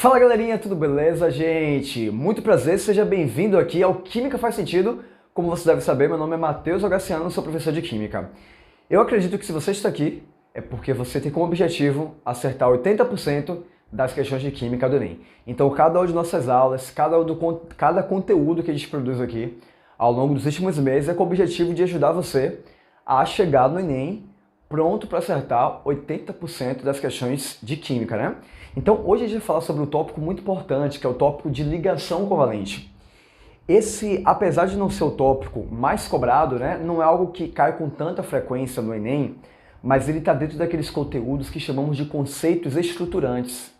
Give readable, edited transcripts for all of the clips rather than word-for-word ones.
Fala galerinha, tudo beleza, gente? Muito prazer, seja bem-vindo aqui ao Química Faz Sentido. Como você deve saber, meu nome é Matheus Agaciano, sou professor de Química. Eu acredito que se você está aqui, é porque você tem como objetivo acertar 80% das questões de Química do Enem. Então, cada uma de nossas aulas, cada conteúdo que a gente produz aqui, ao longo dos últimos meses, é com o objetivo de ajudar você a chegar no Enem pronto para acertar 80% das questões de Química, né? Então, hoje a gente vai falar sobre um tópico muito importante, que é o tópico de ligação covalente. Esse, apesar de não ser o tópico mais cobrado, né, não é algo que cai com tanta frequência no Enem, mas ele está dentro daqueles conteúdos que chamamos de conceitos estruturantes.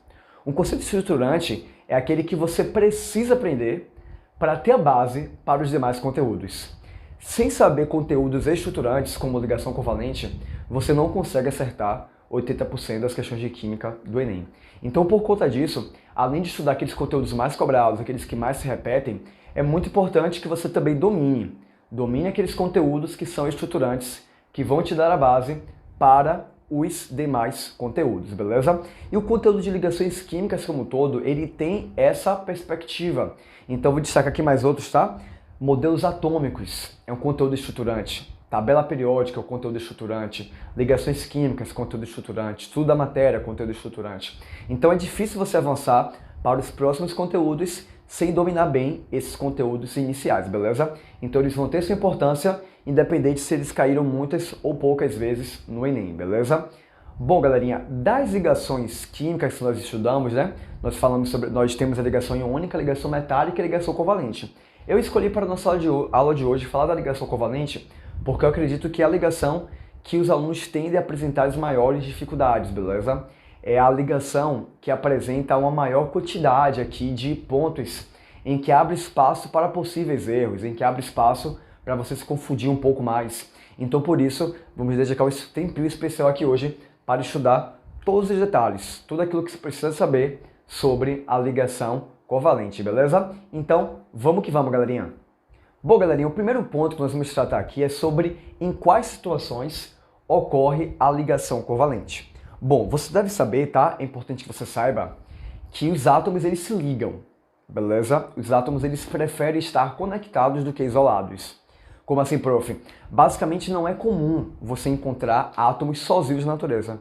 Um conceito estruturante é aquele que você precisa aprender para ter a base para os demais conteúdos. Sem saber conteúdos estruturantes, como ligação covalente, você não consegue acertar 80% das questões de Química do Enem. Então, por conta disso, além de estudar aqueles conteúdos mais cobrados, aqueles que mais se repetem, é muito importante que você também domine aqueles conteúdos que são estruturantes, que vão te dar a base para os demais conteúdos, beleza? E o conteúdo de ligações químicas como um todo, ele tem essa perspectiva. Então, vou destacar aqui mais outros, tá? Modelos atômicos é um conteúdo estruturante. Tabela periódica é um conteúdo estruturante. Ligações químicas, conteúdo estruturante. Estudo da matéria, conteúdo estruturante. Então é difícil você avançar para os próximos conteúdos sem dominar bem esses conteúdos iniciais, beleza? Então eles vão ter sua importância, independente se eles caíram muitas ou poucas vezes no Enem, beleza? Bom, galerinha, das ligações químicas que nós estudamos, né? Nós temos a ligação iônica, a ligação metálica e a ligação covalente. Eu escolhi para a nossa aula de hoje falar da ligação covalente porque eu acredito que é a ligação que os alunos tendem a apresentar as maiores dificuldades, beleza? É a ligação que apresenta uma maior quantidade aqui de pontos em que abre espaço para possíveis erros, em que abre espaço para você se confundir um pouco mais. Então, por isso, vamos dedicar um tempinho especial aqui hoje para estudar todos os detalhes, tudo aquilo que você precisa saber sobre a ligação covalente, beleza? Então, vamos que vamos, galerinha! Bom, galerinha, o primeiro ponto que nós vamos tratar aqui é sobre em quais situações ocorre a ligação covalente. Bom, você deve saber, tá? É importante que você saiba que os átomos, eles se ligam, beleza? Os átomos, eles preferem estar conectados do que isolados. Como assim, prof? Basicamente, não é comum você encontrar átomos sozinhos na natureza.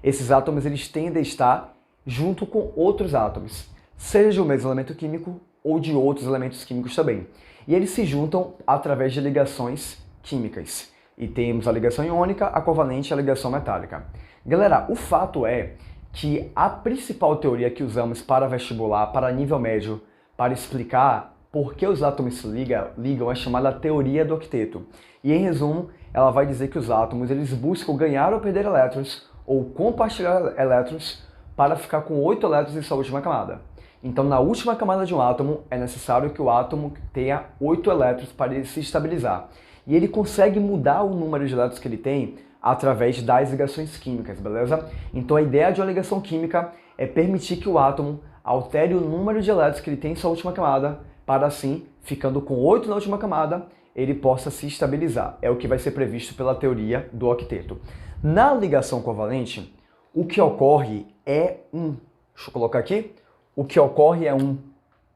Esses átomos, eles tendem a estar junto com outros átomos, seja de um mesmo elemento químico ou de outros elementos químicos também. E eles se juntam através de ligações químicas. E temos a ligação iônica, a covalente e a ligação metálica. Galera, o fato é que a principal teoria que usamos para vestibular, para nível médio, para explicar por que os átomos se ligam é chamada teoria do octeto. E em resumo, ela vai dizer que os átomos eles buscam ganhar ou perder elétrons ou compartilhar elétrons para ficar com 8 elétrons em sua última camada. Então, na última camada de um átomo, é necessário que o átomo tenha 8 elétrons para ele se estabilizar. E ele consegue mudar o número de elétrons que ele tem através das ligações químicas, beleza? Então, a ideia de uma ligação química é permitir que o átomo altere o número de elétrons que ele tem em sua última camada, para assim, ficando com 8 na última camada, ele possa se estabilizar. É o que vai ser previsto pela teoria do octeto. Na ligação covalente, o que ocorre é deixa eu colocar aqui. O que ocorre é um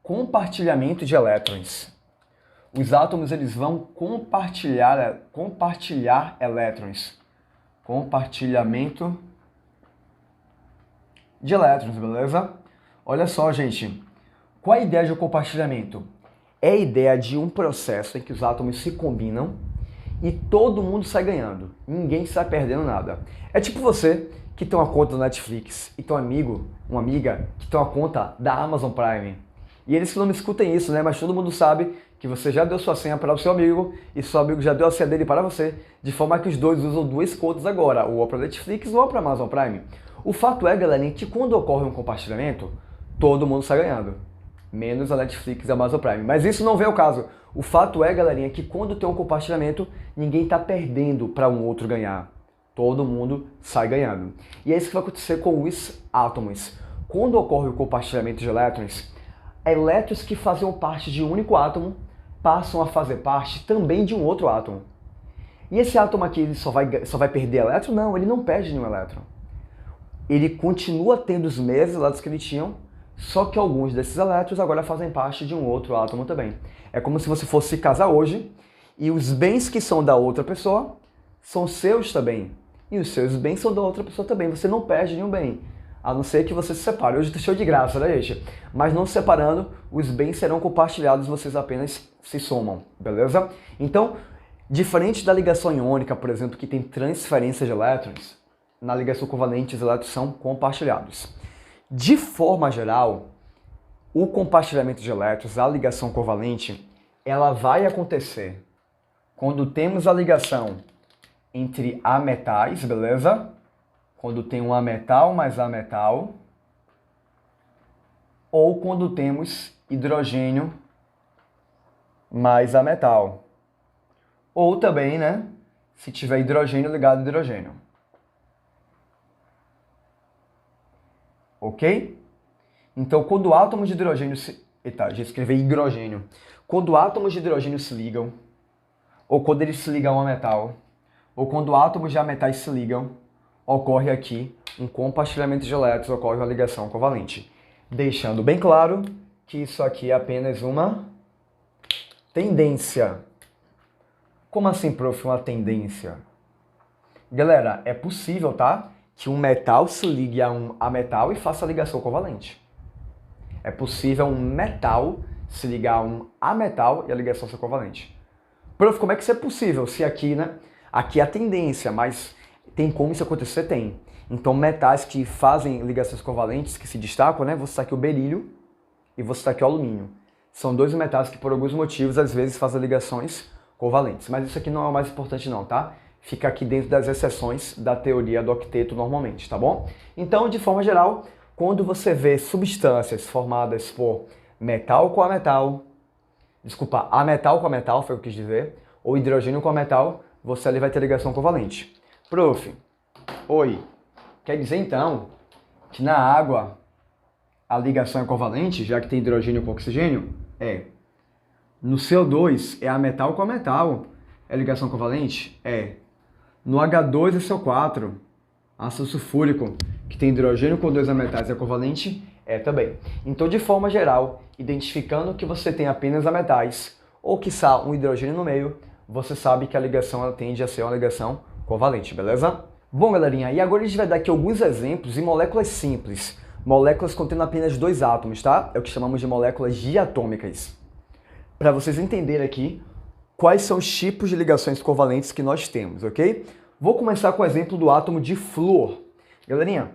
compartilhamento de elétrons. Os átomos eles vão compartilhar elétrons. Compartilhamento de elétrons, beleza? Olha só, gente. Qual é a ideia de um compartilhamento? É a ideia de um processo em que os átomos se combinam e todo mundo sai ganhando. Ninguém sai perdendo nada. É tipo você que tem uma conta da Netflix e tem um amigo, uma amiga que tem uma conta da Amazon Prime. E eles que não me escutem isso, né? Mas todo mundo sabe que você já deu sua senha para o seu amigo e seu amigo já deu a senha dele para você, de forma que os dois usam duas contas agora, ou para Netflix ou para Amazon Prime. O fato é, galera, que quando ocorre um compartilhamento, todo mundo sai ganhando. Menos a Netflix e a Amazon Prime. Mas isso não vem ao caso. O fato é, galerinha, que quando tem um compartilhamento, ninguém está perdendo para um outro ganhar. Todo mundo sai ganhando. E é isso que vai acontecer com os átomos. Quando ocorre o compartilhamento de elétrons que faziam parte de um único átomo passam a fazer parte também de um outro átomo. E esse átomo aqui ele só vai perder elétron? Não, ele não perde nenhum elétron. Ele continua tendo os mesmos elétrons que ele tinha, só que alguns desses elétrons agora fazem parte de um outro átomo também. É como se você fosse casar hoje e os bens que são da outra pessoa são seus também. E os seus bens são da outra pessoa também. Você não perde nenhum bem, a não ser que você se separe. Hoje tá show de graça, né, gente? Mas não se separando, os bens serão compartilhados, vocês apenas se somam, beleza? Então, diferente da ligação iônica, por exemplo, que tem transferência de elétrons, na ligação covalente os elétrons são compartilhados. De forma geral, o compartilhamento de elétrons, a ligação covalente, ela vai acontecer quando temos a ligação entre ametais, beleza? Quando tem um ametal mais ametal, ou quando temos hidrogênio mais ametal. Ou também, né, se tiver hidrogênio ligado a hidrogênio. Ok? Então, quando átomos de hidrogênio se... Eita, já escrevi hidrogênio. Quando átomos de hidrogênio se ligam, ou quando eles se ligam a metal, ou quando átomos de ametais se ligam, ocorre aqui um compartilhamento de elétrons, ocorre uma ligação covalente. Deixando bem claro que isso aqui é apenas uma tendência. Como assim, prof, uma tendência? Galera, é possível, tá? Que um metal se ligue a um ametal e faça a ligação covalente. É possível um metal se ligar a um ametal e a ligação ser covalente. Prof, como é que isso é possível? Se aqui, né? Aqui é a tendência, mas tem como isso acontecer? Tem. Então, metais que fazem ligações covalentes, que se destacam, né? Vou citar aqui o berílio e vou citar aqui o alumínio. São dois metais que, por alguns motivos, às vezes fazem ligações covalentes. Mas isso aqui não é o mais importante não, tá? Fica aqui dentro das exceções da teoria do octeto normalmente, tá bom? Então, de forma geral, quando você vê substâncias formadas por metal com ametal, desculpa, ametal com ametal, foi o que eu quis dizer, ou hidrogênio com ametal, você ali vai ter ligação covalente. Prof, oi, quer dizer então que na água a ligação é covalente, já que tem hidrogênio com oxigênio? É. No CO2 é ametal com ametal, é ligação covalente? É. No H2SO4, ácido sulfúrico, que tem hidrogênio com dois ametais, é covalente? É também. Então, de forma geral, identificando que você tem apenas ametais, ou quiçá um hidrogênio no meio, você sabe que a ligação ela tende a ser uma ligação covalente, beleza? Bom, galerinha, e agora a gente vai dar aqui alguns exemplos em moléculas simples. Moléculas contendo apenas dois átomos, tá? É o que chamamos de moléculas diatômicas. Para vocês entenderem aqui quais são os tipos de ligações covalentes que nós temos, ok? Vou começar com o exemplo do átomo de flúor. Galerinha,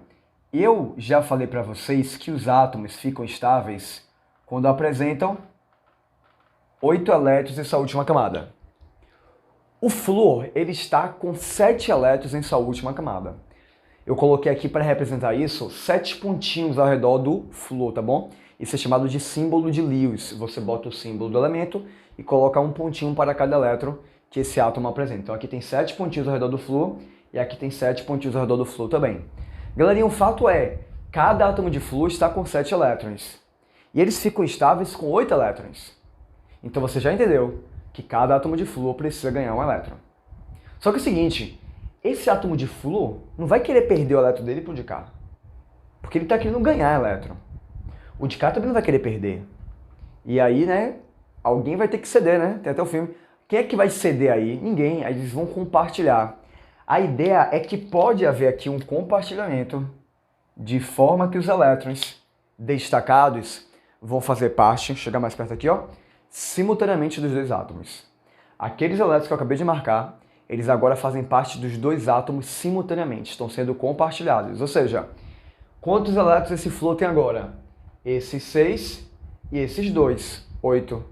eu já falei para vocês que os átomos ficam estáveis quando apresentam 8 elétrons em sua última camada. O flúor, ele está com 7 elétrons em sua última camada. Eu coloquei aqui para representar isso 7 pontinhos ao redor do flúor, tá bom? Isso é chamado de símbolo de Lewis. Você bota o símbolo do elemento e coloca um pontinho para cada elétron que esse átomo apresenta. Então aqui tem 7 pontinhos ao redor do flúor e aqui tem 7 pontinhos ao redor do flúor também. Galerinha, o fato é, cada átomo de flúor está com 7 elétrons. E eles ficam estáveis com 8 elétrons. Então você já entendeu que cada átomo de flúor precisa ganhar um elétron. Só que é o seguinte, esse átomo de flúor não vai querer perder o elétron dele para o de cá. Porque ele está querendo ganhar elétron. O de cá também não vai querer perder. E aí, né, alguém vai ter que ceder, né? Tem até o filme. Quem é que vai ceder aí? Ninguém. Aí eles vão compartilhar. A ideia é que pode haver aqui um compartilhamento de forma que os elétrons destacados vão fazer parte, chegar mais perto aqui, ó, simultaneamente dos dois átomos. Aqueles elétrons que eu acabei de marcar, eles agora fazem parte dos dois átomos simultaneamente, estão sendo compartilhados. Ou seja, quantos elétrons esse flúor tem agora? Esses 6 e esses 2, 8.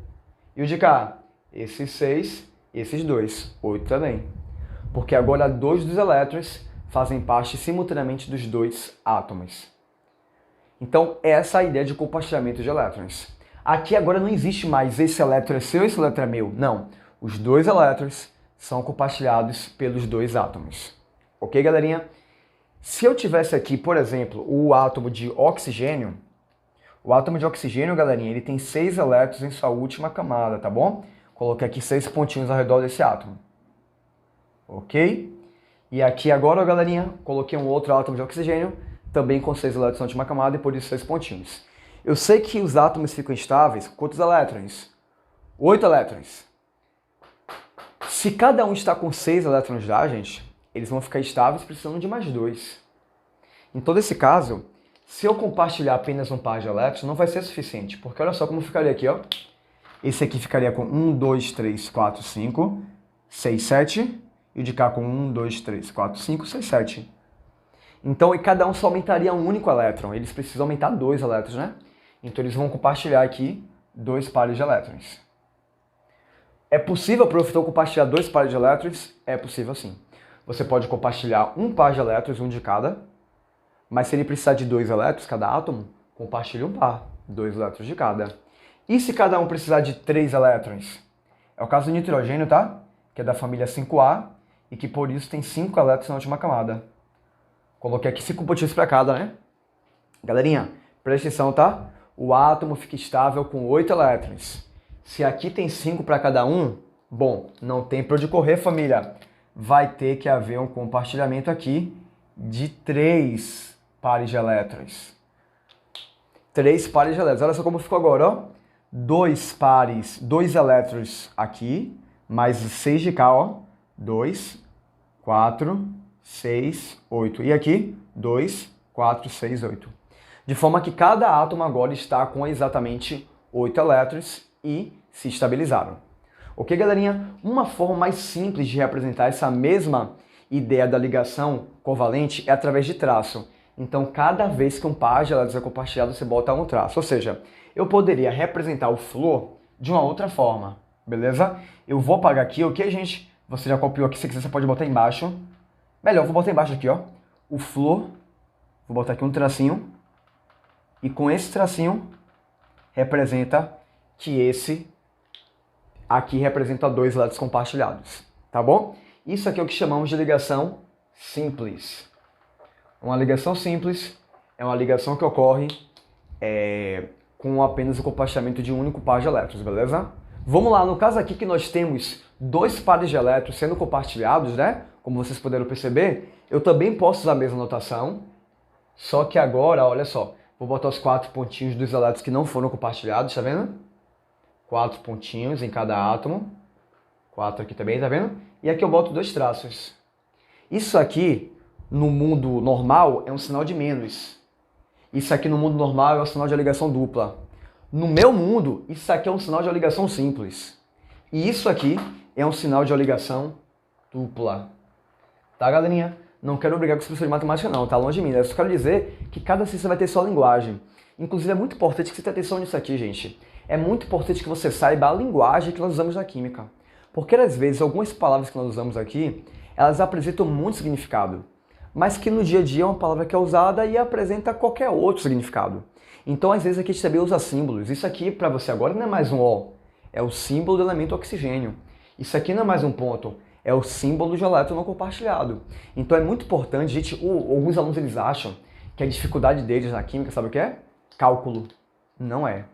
E o de cá? Esses 6 e esses 2, 8 também. Porque agora 2 dos elétrons fazem parte simultaneamente dos dois átomos. Então, essa é a ideia de compartilhamento de elétrons. Aqui agora não existe mais esse elétron é seu e esse elétron é meu. Não. Os dois elétrons são compartilhados pelos dois átomos. Ok, galerinha? Se eu tivesse aqui, por exemplo, o átomo de oxigênio, galerinha, ele tem 6 elétrons em sua última camada, tá bom? Coloquei aqui 6 pontinhos ao redor desse átomo. Ok? E aqui agora, galerinha, coloquei um outro átomo de oxigênio, também com 6 elétrons na última camada e por isso 6 pontinhos. Eu sei que os átomos ficam estáveis com quantos elétrons? 8 elétrons. Se cada um está com 6 elétrons já, gente, eles vão ficar estáveis precisando de mais 2. Então, nesse caso, se eu compartilhar apenas um par de elétrons, não vai ser suficiente, porque olha só como ficaria aqui, ó. Esse aqui ficaria com 1, 2, 3, 4, 5, 6, 7, e o de cá com 1, 2, 3, 4, 5, 6, 7. Então, e cada um só aumentaria um único elétron. Eles precisam aumentar 2 elétrons, né? Então, eles vão compartilhar aqui 2 pares de elétrons. É possível, professor, compartilhar 2 pares de elétrons? É possível, sim. Você pode compartilhar um par de elétrons, um de cada, mas se ele precisar de 2 elétrons, cada átomo, compartilha um par, 2 elétrons de cada. E se cada um precisar de 3 elétrons? É o caso do nitrogênio, tá? Que é da família 5A e que por isso tem 5 elétrons na última camada. Coloquei aqui 5 pontinhos para cada, né? Galerinha, presta atenção, tá? O átomo fica estável com 8 elétrons. Se aqui tem 5 para cada um, bom, não tem para onde correr, família. Vai ter que haver um compartilhamento aqui de 3 pares de elétrons. 3 pares de elétrons. Olha só como ficou agora, ó. 2 pares, 2 elétrons aqui, mais 6 de cá, ó. 2, 4, 6, 8. E aqui, 2, 4, 6, 8. De forma que cada átomo agora está com exatamente 8 elétrons e se estabilizaram. Ok, galerinha? Uma forma mais simples de representar essa mesma ideia da ligação covalente é através de traço. Então, cada vez que um par de elétrons é compartilhado, você bota um traço. Ou seja, eu poderia representar o flúor de uma outra forma, beleza? Eu vou apagar aqui, ok, gente? Você já copiou aqui, se quiser você pode botar embaixo. Melhor, vou botar embaixo aqui, ó. O flúor, vou botar aqui um tracinho. E com esse tracinho, representa que esse aqui representa 2 elétrons compartilhados, tá bom? Isso aqui é o que chamamos de ligação simples. Uma ligação simples é uma ligação que ocorre com apenas o compartilhamento de um único par de elétrons, beleza? Vamos lá, no caso aqui que nós temos 2 pares de elétrons sendo compartilhados, né? Como vocês puderam perceber, eu também posso usar a mesma notação, só que agora, olha só, vou botar os 4 pontinhos dos elétrons que não foram compartilhados, tá vendo? 4 pontinhos em cada átomo, 4 aqui também, tá vendo? E aqui eu boto 2 traços. Isso aqui, no mundo normal, é um sinal de menos. Isso aqui no mundo normal é um sinal de ligação dupla. No meu mundo, isso aqui é um sinal de ligação simples. E isso aqui é um sinal de ligação dupla. Tá, galerinha? Não quero brigar com os professores de matemática não, tá longe de mim. Eu só quero dizer que cada ciência vai ter sua linguagem. Inclusive é muito importante que você tenha atenção nisso aqui, gente. É muito importante que você saiba a linguagem que nós usamos na química. Porque às vezes algumas palavras que nós usamos aqui, elas apresentam muito significado. Mas que no dia a dia é uma palavra que é usada e apresenta qualquer outro significado. Então às vezes aqui a gente também usa símbolos. Isso aqui para você agora não é mais um O, é o símbolo do elemento oxigênio. Isso aqui não é mais um ponto, é o símbolo de elétron não compartilhado. Então é muito importante, gente, alguns alunos eles acham que a dificuldade deles na química, sabe o que é? Cálculo. Não é.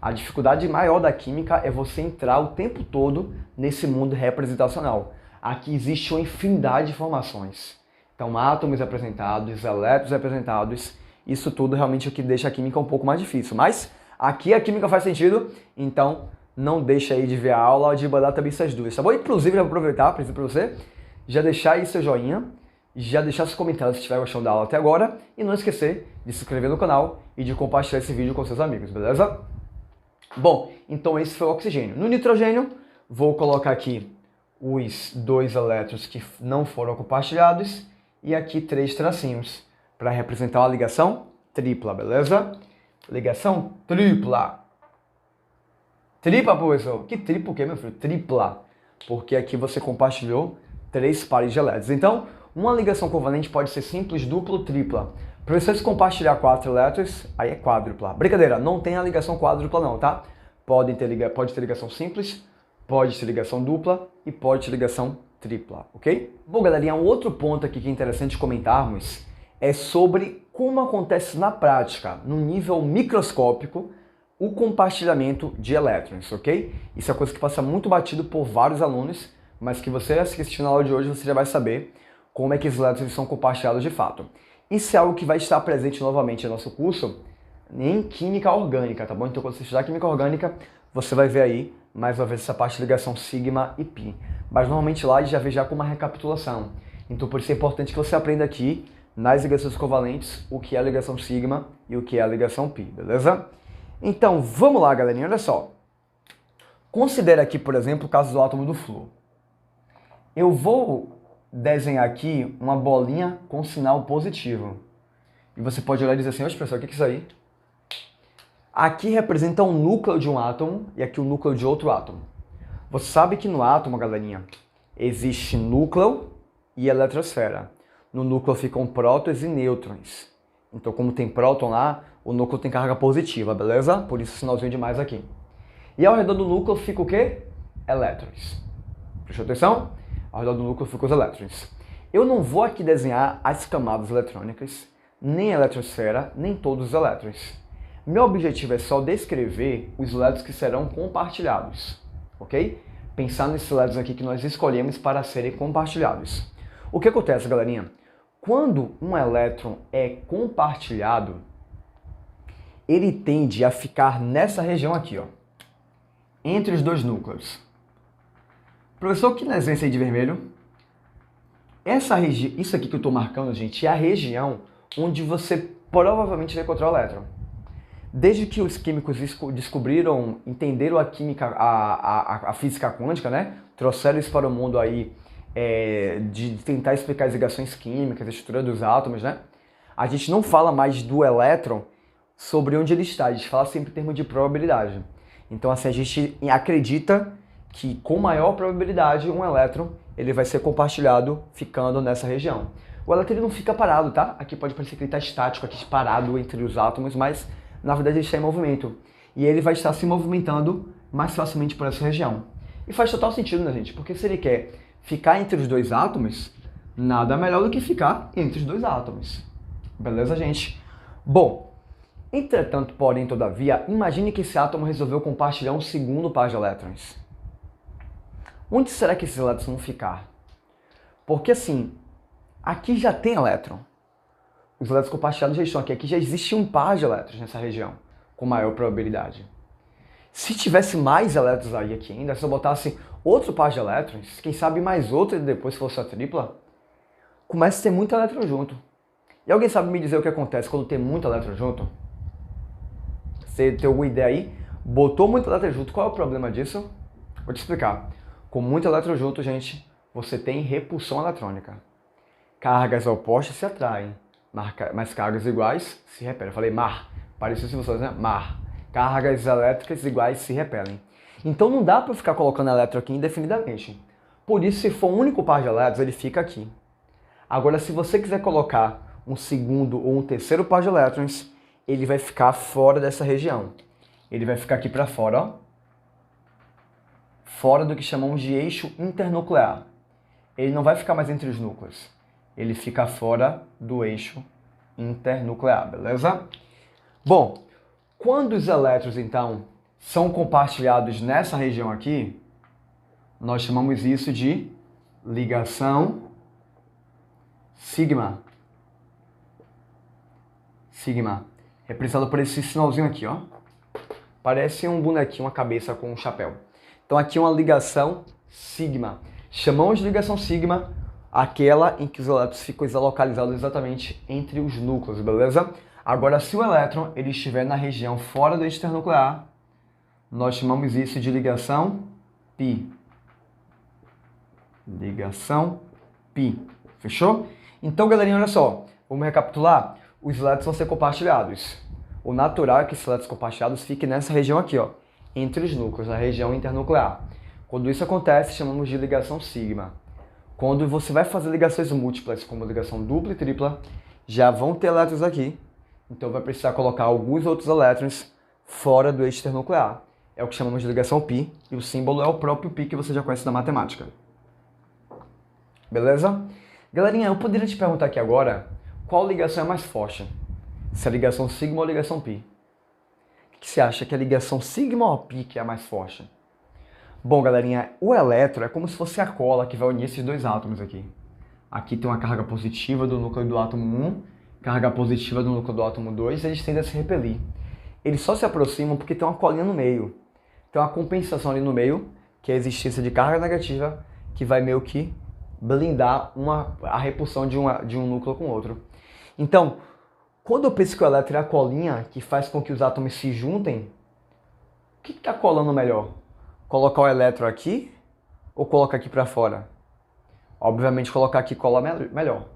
A dificuldade maior da química é você entrar o tempo todo nesse mundo representacional. Aqui existe uma infinidade de informações. Então, átomos representados, elétrons representados, isso tudo realmente é o que deixa a química um pouco mais difícil. Mas aqui a química faz sentido, então não deixa aí de ver a aula ou de mandar também essas dúvidas, tá bom? Inclusive, eu vou aproveitar para dizer para você, já deixar aí seu joinha, já deixar seus comentários se estiver gostando da aula até agora, e não esquecer de se inscrever no canal e de compartilhar esse vídeo com seus amigos, beleza? Bom, então esse foi o oxigênio. No nitrogênio, vou colocar aqui os 2 elétrons que não foram compartilhados e aqui 3 tracinhos para representar uma ligação tripla, beleza? Ligação tripla. Tripla, professor? Que tripla o quê, meu filho? Tripla. Porque aqui você compartilhou 3 pares de elétrons. Então, uma ligação covalente pode ser simples, dupla ou tripla. Para você compartilhar 4 elétrons, aí é quádrupla. Brincadeira, não tem a ligação quádrupla não, tá? Pode ter ligação simples, pode ter ligação dupla e pode ter ligação tripla, ok? Bom, galerinha, um outro ponto aqui que é interessante comentarmos é sobre como acontece na prática, no nível microscópico, o compartilhamento de elétrons, ok? Isso é coisa que passa muito batido por vários alunos, mas que você assistindo a aula de hoje, você já vai saber como é que os elétrons são compartilhados de fato. Isso é algo que vai estar presente novamente no nosso curso em química orgânica, tá bom? Então quando você estudar química orgânica, você vai ver aí, mais uma vez, essa parte de ligação sigma e pi. Mas normalmente lá a gente já vê já com uma recapitulação. Então por isso é importante que você aprenda aqui, nas ligações covalentes, o que é a ligação sigma e o que é a ligação pi, beleza? Então vamos lá, galerinha, olha só. Considera aqui, por exemplo, o caso do átomo do flúor. Eu vou desenhar aqui uma bolinha com sinal positivo. E você pode olhar e dizer assim, oxe, professor, o que é isso aí? Aqui representa um núcleo de um átomo e aqui o núcleo de outro átomo. Você sabe que no átomo, galerinha, existe núcleo e eletrosfera. No núcleo ficam prótons e nêutrons. Então, como tem próton lá, o núcleo tem carga positiva, beleza? Por isso o sinalzinho de mais aqui. E ao redor do núcleo fica o quê? Elétrons. Prestou atenção? Ao redor do núcleo ficam os elétrons. Eu não vou aqui desenhar as camadas eletrônicas, nem a eletrosfera, nem todos os elétrons. Meu objetivo é só descrever os elétrons que serão compartilhados, ok? Pensar nesses elétrons aqui que nós escolhemos para serem compartilhados. O que acontece, galerinha? Quando um elétron é compartilhado, ele tende a ficar nessa região aqui, ó, entre os dois núcleos. Professor, o que nós vemos aí de vermelho? Isso aqui que eu estou marcando, gente, é a região onde você provavelmente vai encontrar o elétron. Desde que os químicos descobriram, entenderam a química, a física quântica, né? Trouxeram isso para o mundo aí de tentar explicar as ligações químicas, a estrutura dos átomos, né? A gente não fala mais do elétron sobre onde ele está, a gente fala sempre em termos de probabilidade. Então, assim, a gente acredita que com maior probabilidade um elétron ele vai ser compartilhado ficando nessa região. O elétron ele não fica parado, tá? Aqui pode parecer que ele está estático, aqui parado entre os átomos, mas na verdade ele está em movimento. E ele vai estar se movimentando mais facilmente por essa região. E faz total sentido, né, gente? Porque se ele quer ficar entre os dois átomos, nada melhor do que ficar entre os dois átomos. Beleza, gente? Bom, entretanto, porém, todavia, imagine que esse átomo resolveu compartilhar um segundo par de elétrons. Onde será que esses elétrons vão ficar? Porque assim, aqui já tem elétron. Os elétrons compartilhados já estão aqui. Aqui já existe um par de elétrons nessa região, com maior probabilidade. Se tivesse mais elétrons aí aqui ainda, se eu botasse outro par de elétrons, quem sabe mais outro e depois fosse a tripla, começa a ter muito elétron junto. E alguém sabe me dizer o que acontece quando tem muito elétron junto? Você tem alguma ideia aí? Botou muito elétron junto, qual é o problema disso? Vou te explicar. Com muito elétron junto, gente, você tem repulsão eletrônica. Cargas opostas se atraem, mas cargas iguais se repelem. Eu falei mar, pareceu se vocês, né? Mar. Cargas elétricas iguais se repelem. Então não dá para ficar colocando elétron aqui indefinidamente. Por isso, se for um único par de elétrons, ele fica aqui. Agora, se você quiser colocar um segundo ou um terceiro par de elétrons, ele vai ficar fora dessa região. Ele vai ficar aqui para fora, ó. Fora do que chamamos de eixo internuclear. Ele não vai ficar mais entre os núcleos. Ele fica fora do eixo internuclear, beleza? Bom, quando os elétrons, então, são compartilhados nessa região aqui, nós chamamos isso de ligação sigma. Sigma. Representado por esse sinalzinho aqui, ó. Parece um bonequinho, uma cabeça com um chapéu. Então aqui é uma ligação sigma. Chamamos de ligação sigma aquela em que os elétrons ficam localizados exatamente entre os núcleos, beleza? Agora, se o elétron ele estiver na região fora do eixo internuclear, nós chamamos isso de ligação pi. Ligação pi. Fechou? Então, galerinha, olha só. Vamos recapitular? Os elétrons vão ser compartilhados. O natural é que esses elétrons compartilhados fiquem nessa região aqui, ó, entre os núcleos, na região internuclear. Quando isso acontece, chamamos de ligação sigma. Quando você vai fazer ligações múltiplas, como ligação dupla e tripla, já vão ter elétrons aqui, então vai precisar colocar alguns outros elétrons fora do eixo internuclear. É o que chamamos de ligação pi, e o símbolo é o próprio pi que você já conhece da matemática. Beleza? Galerinha, eu poderia te perguntar aqui agora, qual ligação é mais forte? Se é a ligação sigma ou a ligação pi? O que você acha, que é a ligação sigma ou pi que é a mais forte? Bom, galerinha, o elétron é como se fosse a cola que vai unir esses dois átomos aqui. Aqui tem uma carga positiva do núcleo do átomo 1 carga positiva do núcleo do átomo 2, eles tendem a se repelir. Eles só se aproximam porque tem uma colinha no meio. Tem uma compensação ali no meio, que é a existência de carga negativa, que vai meio que blindar a repulsão de um núcleo com o outro. Então, quando eu penso que o elétron é a colinha que faz com que os átomos se juntem, o que está colando melhor? Colocar o elétron aqui ou colocar aqui para fora? Obviamente colocar aqui cola melhor.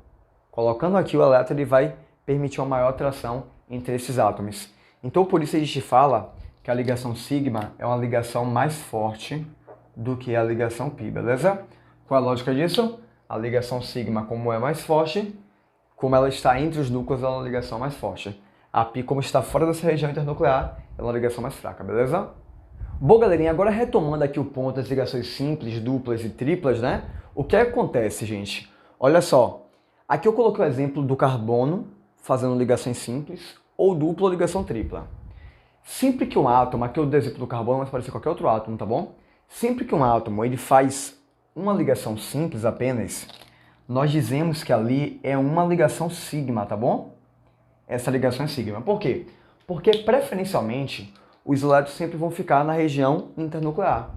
Colocando aqui o elétron, ele vai permitir uma maior atração entre esses átomos. Então por isso a gente fala que a ligação sigma é uma ligação mais forte do que a ligação pi, beleza? Qual a lógica disso? A ligação sigma, como é mais forte, como ela está entre os núcleos, ela é uma ligação mais forte. A pi, como está fora dessa região internuclear, é uma ligação mais fraca, beleza? Bom, galerinha, agora retomando aqui o ponto das ligações simples, duplas e triplas, né? O que acontece, gente? Olha só, aqui eu coloquei o exemplo do carbono fazendo ligações simples ou dupla ou ligação tripla. Sempre que um átomo, aqui eu dei o exemplo do carbono, mas pode ser qualquer outro átomo, tá bom? Sempre que um átomo ele faz uma ligação simples apenas, nós dizemos que ali é uma ligação sigma, tá bom? Essa ligação é sigma. Por quê? Porque preferencialmente os elétrons sempre vão ficar na região internuclear.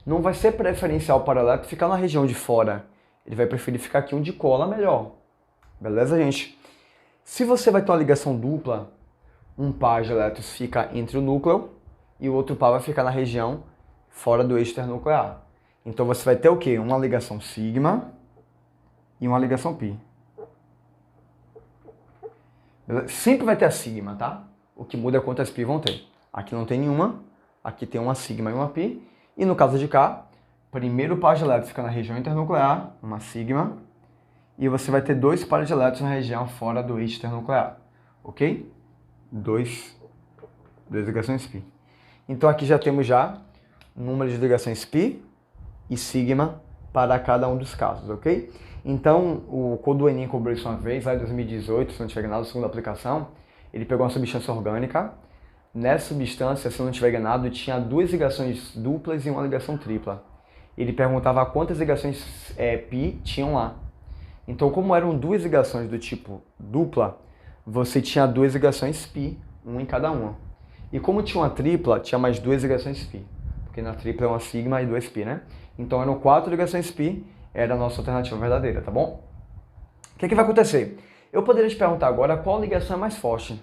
Não vai ser preferencial para o elétron ficar na região de fora. Ele vai preferir ficar aqui onde cola melhor. Beleza, gente? Se você vai ter uma ligação dupla, um par de elétrons fica entre o núcleo e o outro par vai ficar na região fora do eixo internuclear. Então você vai ter o quê? Uma ligação sigma e uma ligação pi. Beleza? Sempre vai ter a sigma, tá? O que muda é quantas pi vão ter. Aqui não tem nenhuma, aqui tem uma sigma e uma pi. E no caso de cá, primeiro par de elétrons fica na região internuclear, uma sigma, e você vai ter dois pares de elétrons na região fora do eixo internuclear, ok? Duas ligações π. Então aqui já temos o número de ligações π e sigma para cada um dos casos, ok? Então, quando o Enem cobrou isso uma vez, lá em 2018, se não tiver enganado, a segunda aplicação, ele pegou uma substância orgânica. Nessa substância, se não estiver enganado, tinha duas ligações duplas e uma ligação tripla. Ele perguntava quantas ligações π tinham lá. Então, como eram duas ligações do tipo dupla, você tinha duas ligações π, uma em cada uma. E como tinha uma tripla, tinha mais duas ligações π. Porque na tripla é uma sigma e duas π, né? Então eram 4 ligações π, era a nossa alternativa verdadeira, tá bom? O que vai acontecer? Eu poderia te perguntar agora qual ligação é mais forte,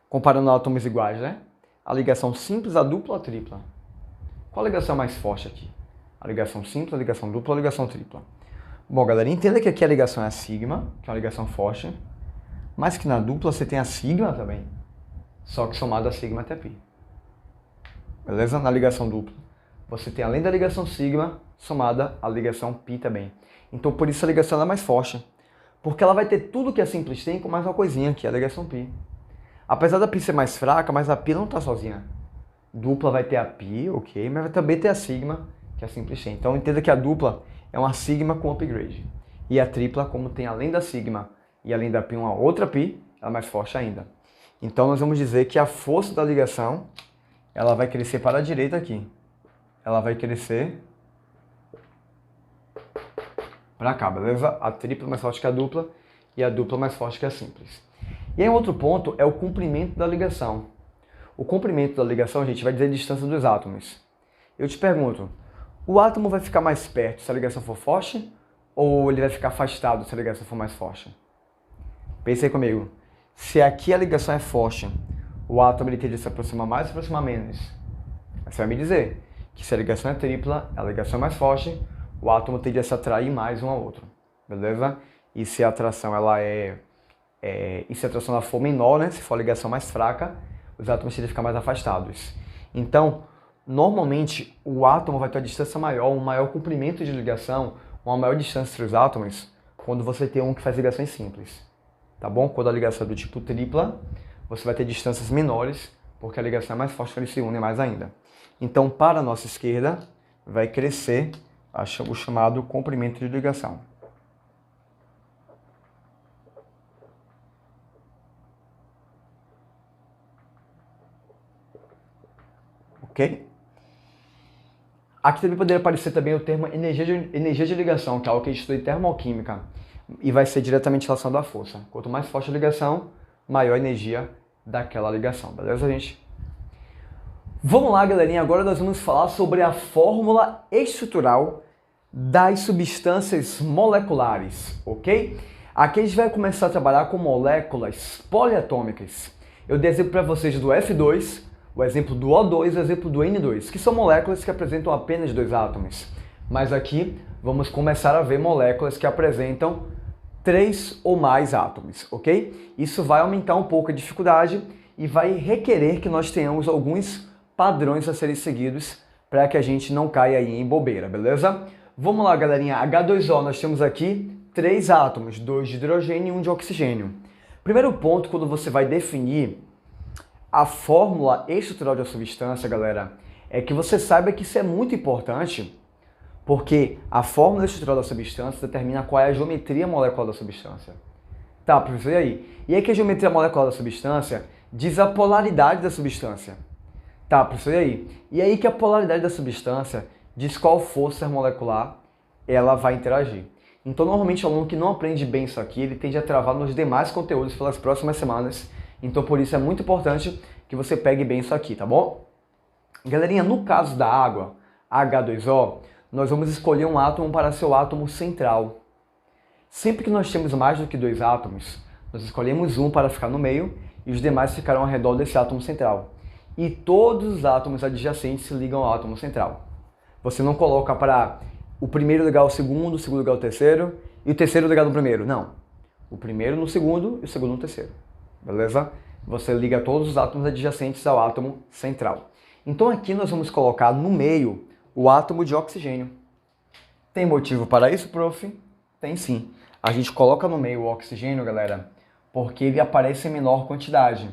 comparando átomos iguais, né? A ligação simples, a dupla ou a tripla? Qual ligação é mais forte aqui? A ligação simples, a ligação dupla ou a ligação tripla? Bom, galera, entenda que aqui a ligação é a sigma, que é uma ligação forte, mas que na dupla você tem a sigma também, só que somado a sigma até π. Beleza? Na ligação dupla, você tem além da ligação sigma, somada a ligação π também. Então por isso a ligação é mais forte, porque ela vai ter tudo que a simples tem com mais uma coisinha, que é a ligação π. Apesar da π ser mais fraca, mas a π não está sozinha. Dupla vai ter a π, ok, mas vai também ter a sigma, que a simples tem. Então entenda que a dupla é uma sigma com upgrade. E a tripla, como tem além da sigma e além da π uma outra π, ela é mais forte ainda. Então nós vamos dizer que a força da ligação, ela vai crescer para a direita aqui. Ela vai crescer para cá, beleza? A tripla é mais forte que a dupla e a dupla é mais forte que a simples. E aí outro ponto é o comprimento da ligação. O comprimento da ligação, gente, vai dizer a distância dos átomos. Eu te pergunto, o átomo vai ficar mais perto se a ligação for forte ou ele vai ficar afastado se a ligação for mais forte? Pensa aí comigo. Se aqui a ligação é forte, o átomo ele tende a se aproximar mais ou se aproximar menos? Você vai me dizer que se a ligação é tripla, a ligação é mais forte, o átomo tende a se atrair mais um ao outro, beleza? E se a atração se a atração ela for menor, né? Se for a ligação mais fraca, os átomos tendem a ficar mais afastados. Então, normalmente, o átomo vai ter uma distância maior, um maior comprimento de ligação, uma maior distância entre os átomos, quando você tem um que faz ligações simples. Tá bom? Quando a ligação é do tipo tripla, você vai ter distâncias menores, porque a ligação é mais forte, eles se unem mais ainda. Então, para a nossa esquerda, vai crescer o chamado comprimento de ligação. Ok? Aqui também poderia aparecer também o termo energia de ligação, que é algo que a gente estuda em termoquímica. e vai ser diretamente relacionado à força. Quanto mais forte a ligação, maior a energia daquela ligação, beleza, gente? Vamos lá, galerinha, agora nós vamos falar sobre a fórmula estrutural das substâncias moleculares, ok? Aqui a gente vai começar a trabalhar com moléculas poliatômicas. Eu dei exemplo para vocês do F2, o exemplo do O2 e o exemplo do N2, que são moléculas que apresentam apenas dois átomos. Mas aqui vamos começar a ver moléculas que apresentam 3 ou mais átomos, ok? Isso vai aumentar um pouco a dificuldade e vai requerer que nós tenhamos alguns padrões a serem seguidos para que a gente não caia aí em bobeira, beleza? Vamos lá, galerinha. H2O, nós temos aqui 3 átomos, 2 de hidrogênio e 1 de oxigênio. Primeiro ponto, quando você vai definir a fórmula estrutural da substância, galera, é que você saiba que isso é muito importante, porque a fórmula estrutural da substância determina qual é a geometria molecular da substância. Tá, professor, e aí? E aí que a geometria molecular da substância diz a polaridade da substância. Tá, professor, e aí? E aí que a polaridade da substância diz qual força molecular ela vai interagir. Então, normalmente, o aluno que não aprende bem isso aqui, ele tende a travar nos demais conteúdos pelas próximas semanas. Então, por isso é muito importante que você pegue bem isso aqui, tá bom? Galerinha, no caso da água, H2O, nós vamos escolher um átomo para ser o átomo central. Sempre que nós temos mais do que 2 átomos, nós escolhemos um para ficar no meio e os demais ficarão ao redor desse átomo central. E todos os átomos adjacentes se ligam ao átomo central. Você não coloca para o primeiro ligar ao segundo, o segundo ligar ao terceiro e o terceiro ligar no primeiro. Não. O primeiro no segundo e o segundo no terceiro. Beleza? Você liga todos os átomos adjacentes ao átomo central. Então aqui nós vamos colocar no meio o átomo de oxigênio. Tem motivo para isso, prof? Tem sim. A gente coloca no meio o oxigênio, galera, porque ele aparece em menor quantidade.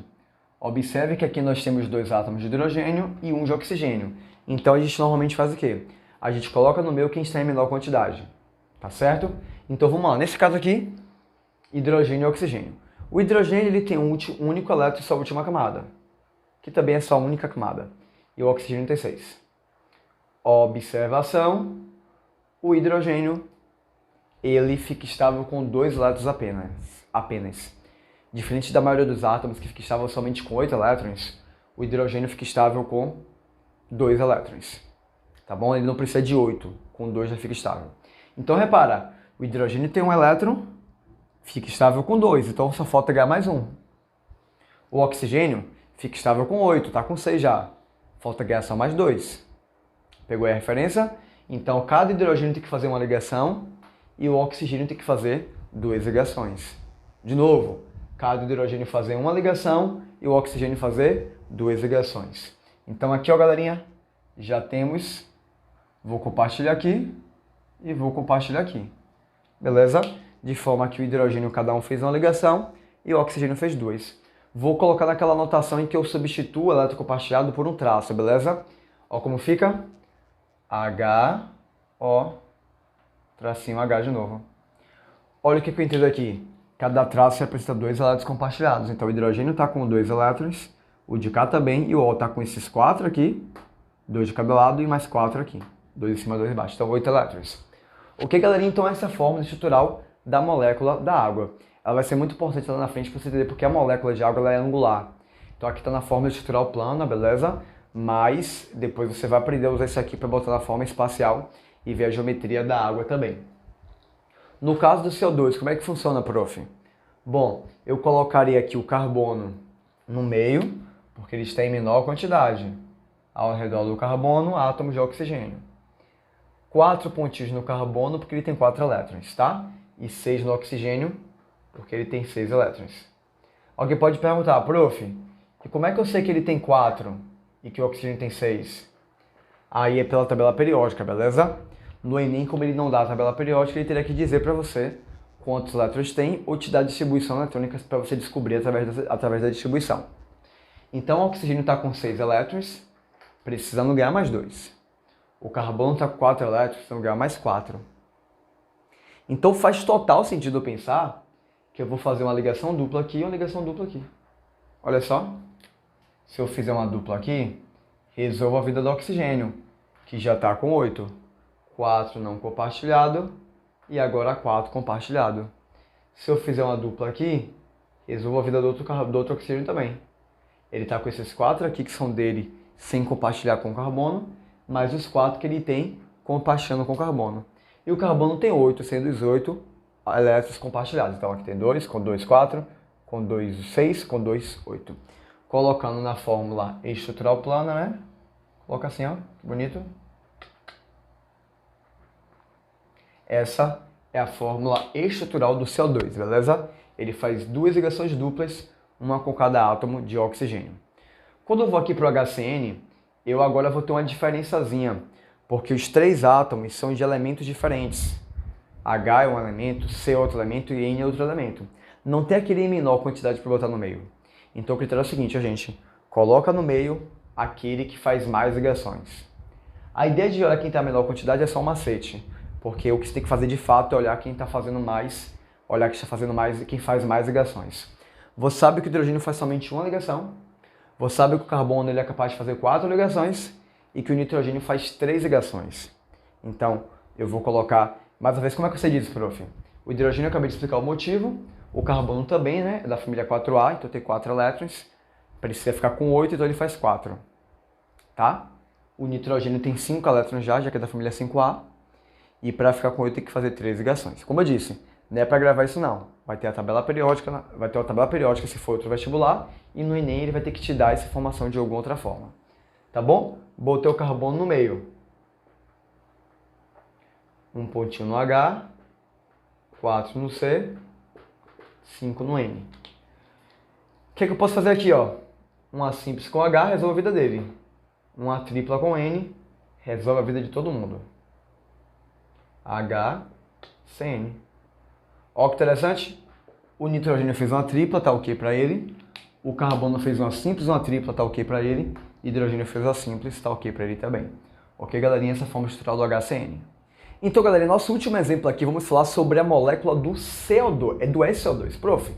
Observe que aqui nós temos 2 átomos de hidrogênio e 1 de oxigênio. Então a gente normalmente faz o quê? A gente coloca no meio quem está em menor quantidade. Tá certo? Então vamos lá. Nesse caso aqui, hidrogênio e oxigênio. O hidrogênio ele tem um único elétron em sua última camada, que também é sua única camada. E o oxigênio tem 6. Observação. O hidrogênio ele fica estável com 2 elétrons apenas. Diferente da maioria dos átomos que fica estável somente com 8 elétrons, o hidrogênio fica estável com 2 elétrons. Tá bom? Ele não precisa de 8, com 2 já fica estável. Então repara, o hidrogênio tem um elétron, fica estável com 2, então só falta ganhar mais um. O oxigênio fica estável com 8, tá com 6 já. Falta ganhar só mais 2. Pegou aí a referência? Então cada hidrogênio tem que fazer uma ligação e o oxigênio tem que fazer 2 ligações. De novo, cada hidrogênio fazer uma ligação e o oxigênio fazer 2 ligações. Então aqui, ó, galerinha, já temos. Vou compartilhar aqui e vou compartilhar aqui. Beleza? De forma que o hidrogênio cada um fez uma ligação e o oxigênio fez 2. Vou colocar naquela anotação em que eu substituo o elétron compartilhado por um traço, beleza? Ó como fica. H, O, tracinho H de novo. Olha o que eu entendo aqui. Cada traço representa 2 elétrons compartilhados. Então o hidrogênio está com 2 elétrons, o de cá também, e o O está com esses 4 aqui, 2 de cada lado e mais 4 aqui. 2 em cima, 2 embaixo. Então 8 elétrons. Ok, galerinha? Então essa é a fórmula estrutural da molécula da água. Ela vai ser muito importante lá na frente para você entender porque a molécula de água ela é angular. Então aqui está na fórmula estrutural plana, beleza? Mas depois você vai aprender a usar isso aqui para botar na forma espacial e ver a geometria da água também. No caso do CO2, como é que funciona, prof? Bom, eu colocaria aqui o carbono no meio, porque ele está em menor quantidade. Ao redor do carbono, átomos de oxigênio. 4 pontinhos no carbono, porque ele tem 4 elétrons, tá? E 6 no oxigênio, porque ele tem 6 elétrons. Alguém pode perguntar, prof, e como é que eu sei que ele tem 4 e que o oxigênio tem 6? Aí é pela tabela periódica, beleza? No Enem, como ele não dá a tabela periódica, ele teria que dizer para você quantos elétrons tem ou te dar a distribuição eletrônica para você descobrir através da distribuição. Então, o oxigênio está com 6 elétrons, precisando ganhar mais 2. O carbono está com 4 elétrons, precisando ganhar mais 4. Então, faz total sentido eu pensar que eu vou fazer uma ligação dupla aqui e uma ligação dupla aqui. Olha só. Se eu fizer uma dupla aqui, resolvo a vida do oxigênio, que já está com 8. 4 não compartilhado e agora 4 compartilhado. Se eu fizer uma dupla aqui, resolvo a vida do outro oxigênio também. Ele está com esses 4 aqui que são dele sem compartilhar com o carbono, mais os 4 que ele tem compartilhando com o carbono. E o carbono tem 8, sendo os 8 elétrons compartilhados. Então aqui tem 2, com 2, 4, com 2, 6, com 2, 8. Colocando na fórmula estrutural plana, né? Coloca assim, ó, que bonito. Essa é a fórmula estrutural do CO2, beleza? Ele faz 2 ligações duplas, uma com cada átomo de oxigênio. Quando eu vou aqui para o HCN, eu agora vou ter uma diferençazinha, porque os 3 átomos são de elementos diferentes. H é um elemento, C é outro elemento e N é outro elemento. Não tem aquele em menor quantidade para botar no meio. Então o critério é o seguinte, a gente coloca no meio aquele que faz mais ligações. A ideia de olhar quem está a menor quantidade é só um macete, porque o que você tem que fazer de fato é olhar quem está fazendo mais, olhar quem está fazendo mais e quem faz mais ligações. Você sabe que o hidrogênio faz somente uma ligação, você sabe que o carbono ele é capaz de fazer 4 ligações e que o nitrogênio faz 3 ligações. Então, eu vou colocar, mais uma vez, como é que você diz, prof? O hidrogênio eu acabei de explicar o motivo, o carbono também, né? É da família 4A, então tem 4 elétrons, precisa ficar com 8, então ele faz 4. Tá? O nitrogênio tem 5 elétrons já que é da família 5A, e para ficar com 8 tem que fazer 3 ligações. Como eu disse, não é para gravar isso não. Vai ter uma tabela periódica se for outro vestibular, e no Enem ele vai ter que te dar essa informação de alguma outra forma. Tá bom? Botei o carbono no meio. Um pontinho no H, 4 no C, 5 no N. O que eu posso fazer aqui, ó? Uma simples com H resolve a vida dele. Uma tripla com N resolve a vida de todo mundo. HCN. Ó que interessante. O nitrogênio fez uma tripla, tá ok para ele. O carbono fez uma simples, uma tripla, tá ok para ele. Hidrogênio fez uma simples, tá ok para ele também. Ok, galerinha? Essa é a forma estrutural do HCN. Então, galera, nosso último exemplo aqui, vamos falar sobre a molécula do CO2, do SO2. Prof,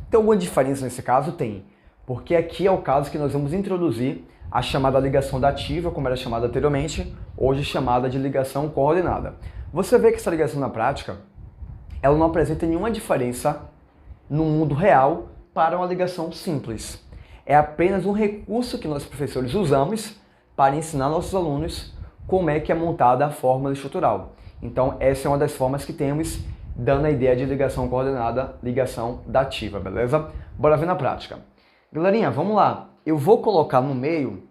tem alguma diferença nesse caso? Tem, porque aqui é o caso que nós vamos introduzir a chamada ligação dativa, como era chamada anteriormente, hoje chamada de ligação coordenada. Você vê que essa ligação na prática, ela não apresenta nenhuma diferença no mundo real para uma ligação simples. É apenas um recurso que nós professores usamos para ensinar nossos alunos como é que é montada a fórmula estrutural. Então, essa é uma das formas que temos, dando a ideia de ligação coordenada, ligação dativa, beleza? Bora ver na prática. Galerinha, vamos lá. Eu vou colocar no meio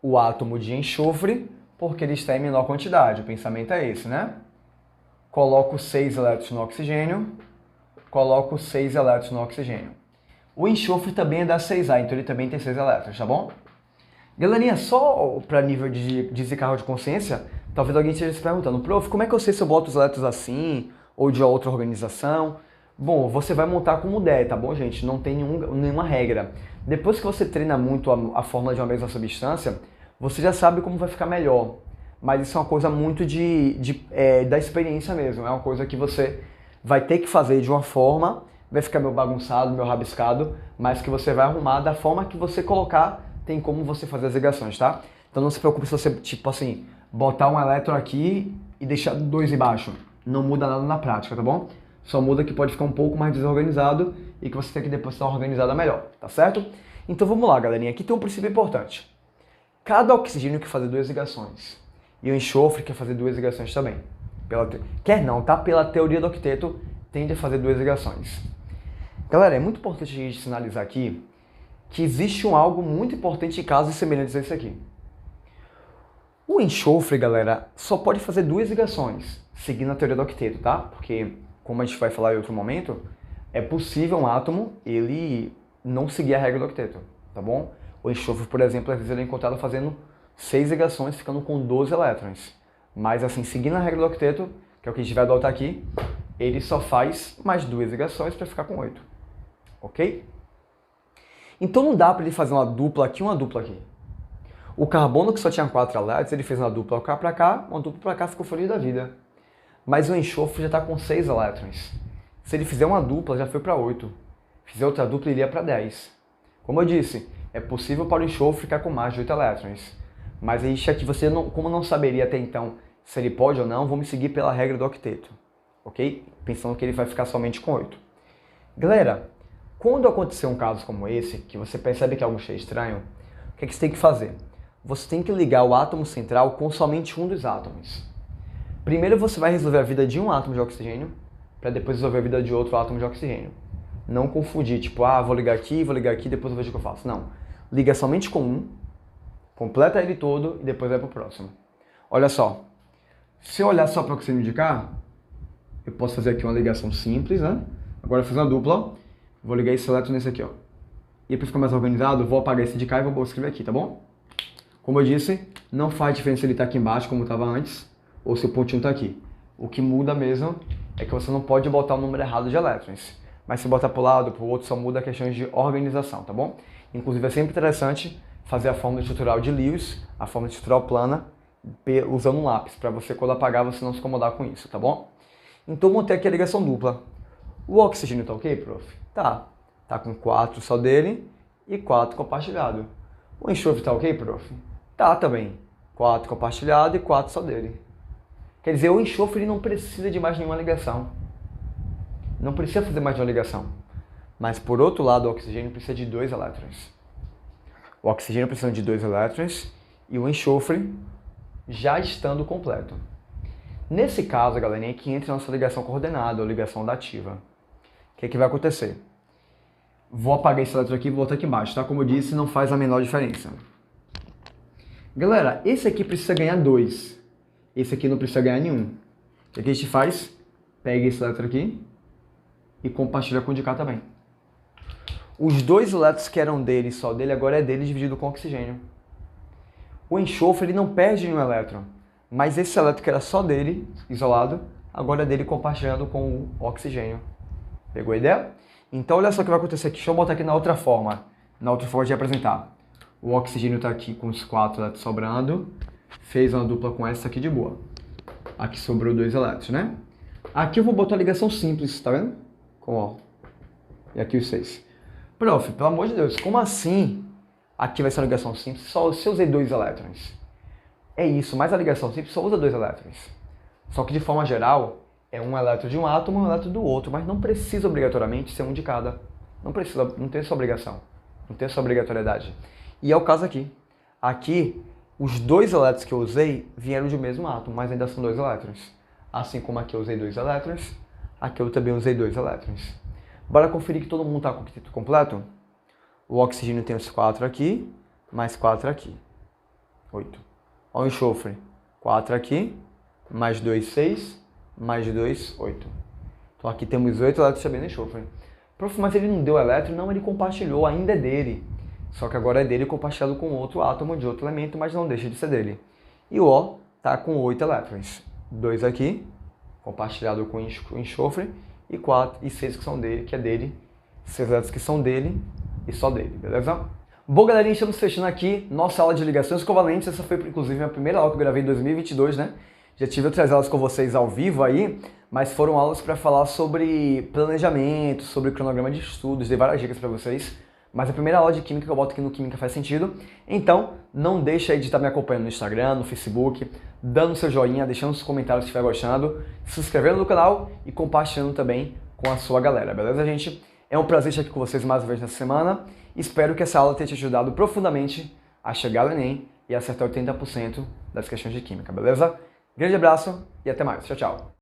o átomo de enxofre, porque ele está em menor quantidade. O pensamento é esse, né? Coloco 6 elétrons no oxigênio, coloco 6 elétrons no oxigênio. O enxofre também é da 6A, então ele também tem 6 elétrons, tá bom? Galerinha, só para nível de desencargo de consciência, talvez alguém esteja se perguntando, prof, como é que eu sei se eu boto os elétrons assim ou de outra organização? Bom, você vai montar como der, tá bom, gente? Não tem nenhuma regra. Depois que você treina muito a fórmula de uma mesma substância, você já sabe como vai ficar melhor. Mas isso é uma coisa muito da experiência mesmo. É uma coisa que você vai ter que fazer de uma forma, vai ficar meio bagunçado, meio rabiscado, mas que você vai arrumar da forma que você colocar, tem como você fazer as ligações, tá? Então não se preocupe se você, tipo assim, botar um elétron aqui e deixar 2 embaixo. Não muda nada na prática, tá bom? Só muda que pode ficar um pouco mais desorganizado e que você tem que depois estar organizada melhor, tá certo? Então vamos lá, galerinha. Aqui tem um princípio importante. Cada oxigênio quer fazer 2 ligações. E o enxofre quer fazer 2 ligações também. Quer não, tá? Pela teoria do octeto, tende a fazer 2 ligações. Galera, é muito importante a gente sinalizar aqui que existe algo muito importante em casos semelhantes a esse aqui. O enxofre, galera, só pode fazer 2 ligações, seguindo a teoria do octeto, tá? Porque, como a gente vai falar em outro momento, é possível um átomo ele não seguir a regra do octeto, tá bom? O enxofre, por exemplo, às vezes ele é encontrado fazendo 6 ligações, ficando com 12 elétrons. Mas assim, seguindo a regra do octeto, que é o que a gente vai adotar aqui, ele só faz mais 2 ligações para ficar com 8. Ok? Então não dá para ele fazer uma dupla aqui e uma dupla aqui. O carbono, que só tinha 4 elétrons, ele fez uma dupla cá para cá, uma dupla para cá, ficou feliz da vida. Mas o enxofre já está com 6 elétrons. Se ele fizer uma dupla, já foi para 8. Fizer outra dupla, ele iria para 10. Como eu disse, é possível para o enxofre ficar com mais de 8 elétrons. Mas aí, aqui você, como não saberia até então se ele pode ou não, vamos seguir pela regra do octeto. Ok? Pensando que ele vai ficar somente com 8. Galera, quando acontecer um caso como esse, que você percebe que algo está estranho, o que é que você tem que fazer? Você tem que ligar o átomo central com somente um dos átomos. Primeiro você vai resolver a vida de um átomo de oxigênio, para depois resolver a vida de outro átomo de oxigênio. Não confundir, tipo, vou ligar aqui, depois eu vejo o que eu faço. Não. Liga somente com um, completa ele todo e depois vai pro próximo. Olha só, se eu olhar só para o oxigênio de cá, eu posso fazer aqui uma ligação simples, né? Agora eu vou fazer uma dupla, ó. Vou ligar esse elétron nesse aqui, ó. E para ficar mais organizado, eu vou apagar esse de cá e vou escrever aqui, tá bom? Como eu disse, não faz diferença se ele tá aqui embaixo, como estava antes, ou se o pontinho tá aqui. O que muda mesmo é que você não pode botar o número errado de elétrons. Mas se botar para o lado, para o outro, só muda questões de organização, tá bom? Inclusive é sempre interessante fazer a fórmula estrutural de Lewis, a fórmula estrutural plana, usando um lápis, para você quando apagar você não se incomodar com isso, tá bom? Então montei aqui a ligação dupla. O oxigênio tá ok, prof? Tá. Tá com 4 só dele e 4 compartilhado. O enxofre tá ok, prof? Tá também. 4 compartilhado e 4 só dele. Quer dizer, o enxofre ele não precisa de mais nenhuma ligação. Não precisa fazer mais de uma ligação. Mas por outro lado, o oxigênio precisa de 2 elétrons. O oxigênio precisa de 2 elétrons e o enxofre já estando completo. Nesse caso, galerinha, é que entra a nossa ligação coordenada, ou ligação dativa. O que é que vai acontecer? Vou apagar esse elétron aqui e vou botar aqui embaixo, tá? Como eu disse, não faz a menor diferença. Galera, esse aqui precisa ganhar 2. Esse aqui não precisa ganhar nenhum. O que a gente faz? Pega esse elétron aqui e compartilha com o de cá também. Os 2 elétrons que eram dele, só dele, agora é dele dividido com oxigênio. O enxofre ele não perde nenhum elétron, mas esse elétron que era só dele, isolado, agora é dele compartilhando com o oxigênio. Pegou a ideia? Então olha só o que vai acontecer aqui. Deixa eu botar aqui na outra forma de apresentar. O oxigênio está aqui com os 4 elétrons sobrando, fez uma dupla com essa aqui de boa. Aqui sobrou 2 elétrons, né? Aqui eu vou botar a ligação simples, tá vendo? Com ó. E aqui os 6. Prof, pelo amor de Deus, como assim? Aqui vai ser uma ligação simples, só se eu usei 2 elétrons. É isso, mas a ligação simples só usa 2 elétrons. Só que de forma geral, é um elétron de um átomo e um elétron do outro, mas não precisa obrigatoriamente ser um de cada. Não precisa, não tem essa obrigação. Não tem essa obrigatoriedade. E é o caso aqui. Aqui, os 2 elétrons que eu usei vieram do mesmo átomo, mas ainda são 2 elétrons. Assim como aqui eu usei 2 elétrons, aqui eu também usei 2 elétrons. Bora conferir que todo mundo está com o quinteto completo? O oxigênio tem os 4 aqui, mais 4 aqui. 8. Olha o enxofre. 4 aqui, mais 2, 6, mais 2, 8. Então aqui temos 8 elétrons também no enxofre. Prof, mas ele não deu elétron? Não, ele compartilhou, ainda é dele. Só que agora é dele compartilhado com outro átomo de outro elemento, mas não deixa de ser dele. E o O está com 8 elétrons. 2 aqui, compartilhado com o enxofre, e 4 e 6 que são dele, que é dele. 6 elétrons que são dele e só dele, beleza? Bom, galerinha, estamos fechando aqui nossa aula de ligações covalentes. Essa foi, inclusive, a primeira aula que eu gravei em 2022, né? Já tive outras aulas com vocês ao vivo aí, mas foram aulas para falar sobre planejamento, sobre cronograma de estudos, dei várias dicas para vocês. Mas a primeira aula de Química que eu boto aqui no Química Faz Sentido. Então, não deixa aí de estar me acompanhando no Instagram, no Facebook, dando seu joinha, deixando os comentários se estiver gostando, se inscrevendo no canal e compartilhando também com a sua galera, beleza, gente? É um prazer estar aqui com vocês mais uma vez nessa semana. Espero que essa aula tenha te ajudado profundamente a chegar no Enem e acertar 80% das questões de Química, beleza? Grande abraço e até mais. Tchau, tchau.